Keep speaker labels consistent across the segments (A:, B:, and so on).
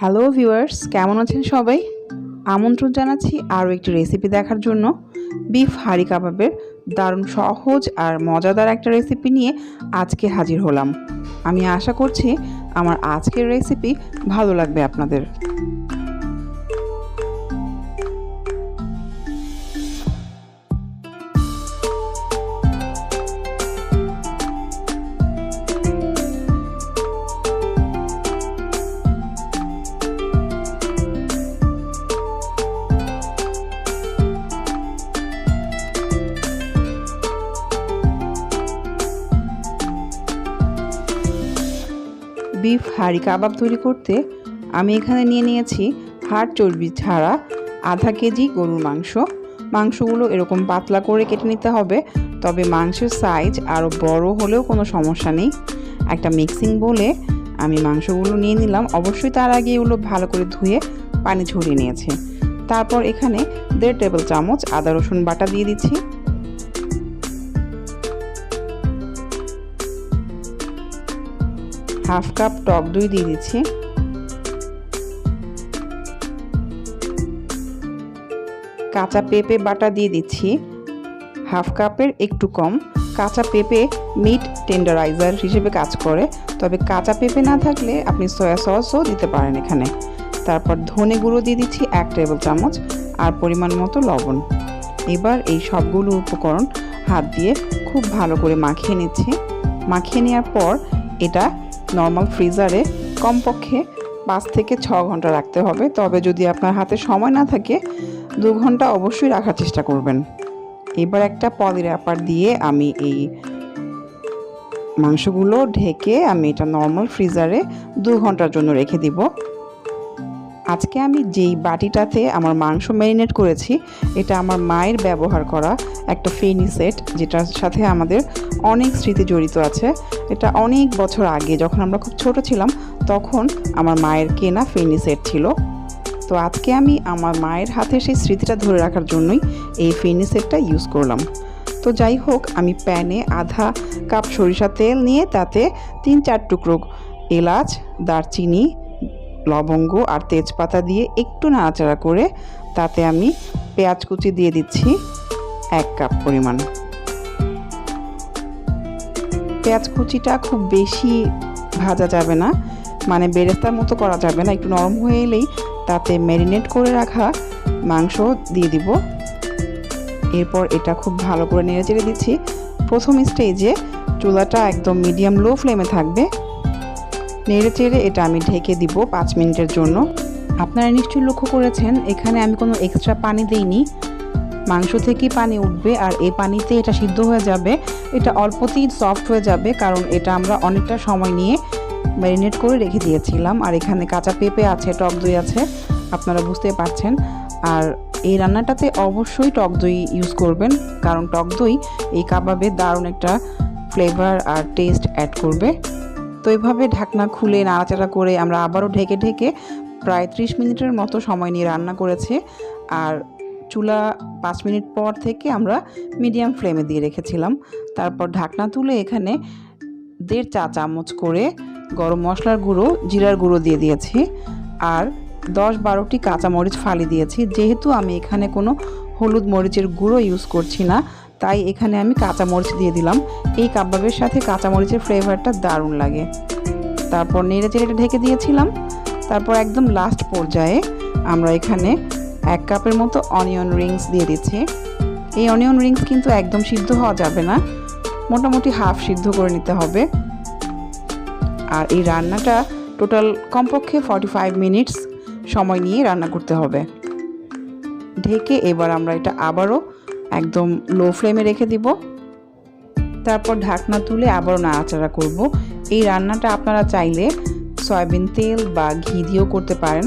A: Hello viewers, কেমন আছেন সবাই? আমন্ত্রণ জানাচ্ছি আরও একটি রেসিপি দেখার জন্য। বিফ হাঁড়ি কাবাবের দারুণ সহজ আর মজাদার একটা রেসিপি নিয়ে আজকে হাজির হলাম। আমি আশা করছি আমার আজকের রেসিপি ভালো লাগবে আপনাদের। বিফ হাঁড়ি কাবাব তৈরি করতে আমি এখানে নিয়ে নিয়েছি হাড় চর্বি ছাড়া আধা কেজি গরুর মাংস। মাংসগুলো এরকম পাতলা করে কেটে নিতে হবে, তবে মাংসের সাইজ আরও বড় হলেও কোনো সমস্যা নেই। একটা মিক্সিং বোলে আমি মাংসগুলো নিয়ে নিলাম। অবশ্যই তার আগে এগুলো ভালো করে ধুয়ে পানি ঝরিয়ে নিয়েছি। তারপর এখানে 1.5 টেবিল চামচ আদা রসুন বাটা দিয়ে দিচ্ছি। হাফ কাপ টক দই দিয়ে দিচ্ছি। কাঁচা পেঁপে বাটা দিয়ে দিচ্ছি হাফ কাপের একটু কম। কাঁচা পেঁপে মিট টেন্ডারাইজার হিসেবে কাজ করে, তবে কাঁচা পেঁপে না থাকলে আপনি সয়া সসও দিতে পারেন এখানে। তারপর ধনে গুঁড়ো দিয়ে দিচ্ছি 1 টেবিল চামচ আর পরিমাণ মতো লবণ। এবার এই সবগুলো উপকরণ হাত দিয়ে খুব ভালো করে মাখিয়ে নিচ্ছি। মাখিয়ে নেওয়ার পর এটা নর্মাল ফ্রিজারে কমপক্ষে 5 থেকে 6 ঘন্টা রাখতে হবে। তবে যদি আপনার হাতে সময় না থাকে 2 ঘন্টা অবশ্যই রাখার চেষ্টা করবেন। এবার একটা পলি র্যাপার দিয়ে আমি এই মাংসগুলো ঢেকে আমি এটা নর্মাল ফ্রিজারে 2 ঘন্টার জন্য রেখে দিব। আজকে আমি যেই বাটিটাতে আমার মাংস ম্যারিনেট করেছি এটা আমার মায়ের ব্যবহার করা একটা ফেনি সেট, যেটার সাথে আমাদের অনেক স্মৃতি জড়িত আছে। এটা অনেক বছর আগে যখন আমরা খুব ছোট ছিলাম তখন আমার মায়ের কেনা ফেনি সেট ছিল। তো আজকে আমি আমার মায়ের হাতে সেই স্মৃতিটা ধরে রাখার জন্যই এই ফেনি সেটটা ইউজ করলাম। তো যাই হোক, আমি প্যানে আধা কাপ সরিষার তেল নিয়ে তাতে 3-4 টুকরো এলাচ, দারচিনি, লবঙ্গ আর তেজপাতা দিয়ে একটু নাড়াচাড়া করে তাতে আমি পেঁয়াজ কুচি দিয়ে দিচ্ছি 1 কাপ পরিমাণ। পেঁয়াজ কুচিটা খুব বেশি ভাজা যাবে না, মানে বেরেস্তার মতো করা যাবে না। একটু নরম হয়ে এলেই তাতে ম্যারিনেট করে রাখা মাংস দিয়ে দিব। এরপর এটা খুব ভালো করে নেড়ে চেড়ে দিচ্ছি। প্রথম স্টেজে চুলাটা একদম মিডিয়াম লো ফ্লেমে থাকবে। নেড়ে চেড়ে এটা আমি ঢেকে দিব 5 মিনিটের জন্য। আপনারা নিশ্চয়ই লক্ষ্য করেছেন এখানে আমি কোনো এক্সট্রা পানি দেইনি। মাংস থেকেই পানি উঠবে আর এই পানিতে এটা সিদ্ধ হয়ে যাবে। এটা অল্পতেই সফট হয়ে যাবে, কারণ এটা আমরা অনেকটা সময় নিয়ে ম্যারিনেট করে রেখে দিয়েছিলাম। আর এখানে কাঁচা পেঁপে আছে, টক দই আছে, আপনারা বুঝতে পারছেন। আর এই রান্নাটাতে অবশ্যই টক দই ইউজ করবেন, কারণ টক দই এই কাবাবে দারুণ একটা ফ্লেভার আর টেস্ট অ্যাড করবে। তো এইভাবে ঢাকনা খুলে নাড়াচাড়া করে আমরা আবারও ঢেকে ঢেকে প্রায় 30 মিনিটের মতো সময় নিয়ে রান্না করেছি। আর চুলা 5 মিনিট পর থেকে আমরা মিডিয়াম ফ্লেমে দিয়ে রেখেছিলাম। তারপর ঢাকনা তুলে এখানে 1.5 চা চামচ করে গরম মশলার গুঁড়ো, জিরার গুঁড়ো দিয়ে দিয়েছি আর 10-12টি কাঁচামরিচ ফালি দিয়েছি। যেহেতু আমি এখানে কোনো হলুদ মরিচের গুঁড়ো ইউজ করছি না, তাই এখানে আমি কাঁচামরিচ দিয়ে দিলাম। এই কাবাবের সাথে কাঁচামরিচের ফ্লেভারটা দারুণ লাগে। তারপর নেড়ে চেড়ে ঢেকে দিয়েছিলাম। তারপর একদম লাস্ট পর্যায়ে আমরা এখানে 1 কাপের মতো অনিয়ন রিংস দিয়ে দিচ্ছি। এই অনিয়ন রিংস কিন্তু একদম সিদ্ধ হওয়া যাবে না, মোটামুটি হাফ সিদ্ধ করে নিতে হবে। আর এই রান্নাটা টোটাল কমপক্ষে 45 মিনিটস সময় নিয়ে রান্না করতে হবে। ঢেকে এবার আমরা এটা আবারও একদম লো ফ্লেমে রেখে দিব। তারপর ঢাকনা তুলে আবারও নাড়াচাড়া করব। এই রান্নাটা আপনারা চাইলে সয়াবিন তেল বা ঘি দিয়েও করতে পারেন।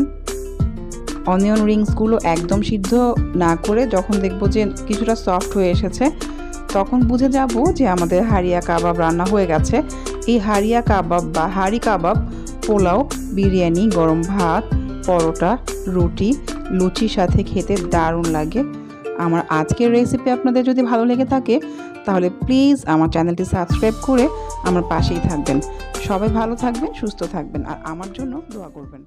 A: অনিয়ন রিংসগুলো একদম সিদ্ধ না করে যখন দেখব যে কিছুটা সফট হয়ে এসেছে তখন বুঝে যাব যে আমাদের হাড়িয়া কাবাব রান্না হয়ে গেছে। এই হাড়িয়া কাবাব বা হাঁড়ি কাবাব পোলাও, বিরিয়ানি, গরম ভাত, পরোটা, রুটি, লুচির সাথে খেতে দারুণ লাগে। আমার আজকের রেসিপি আপনাদের যদি ভালো লেগে থাকে তাহলে প্লিজ আমার চ্যানেলটি সাবস্ক্রাইব করে আমার পাশেই থাকবেন। সবাই ভালো থাকবেন, সুস্থ থাকবেন আর আমার জন্য দোয়া করবেন।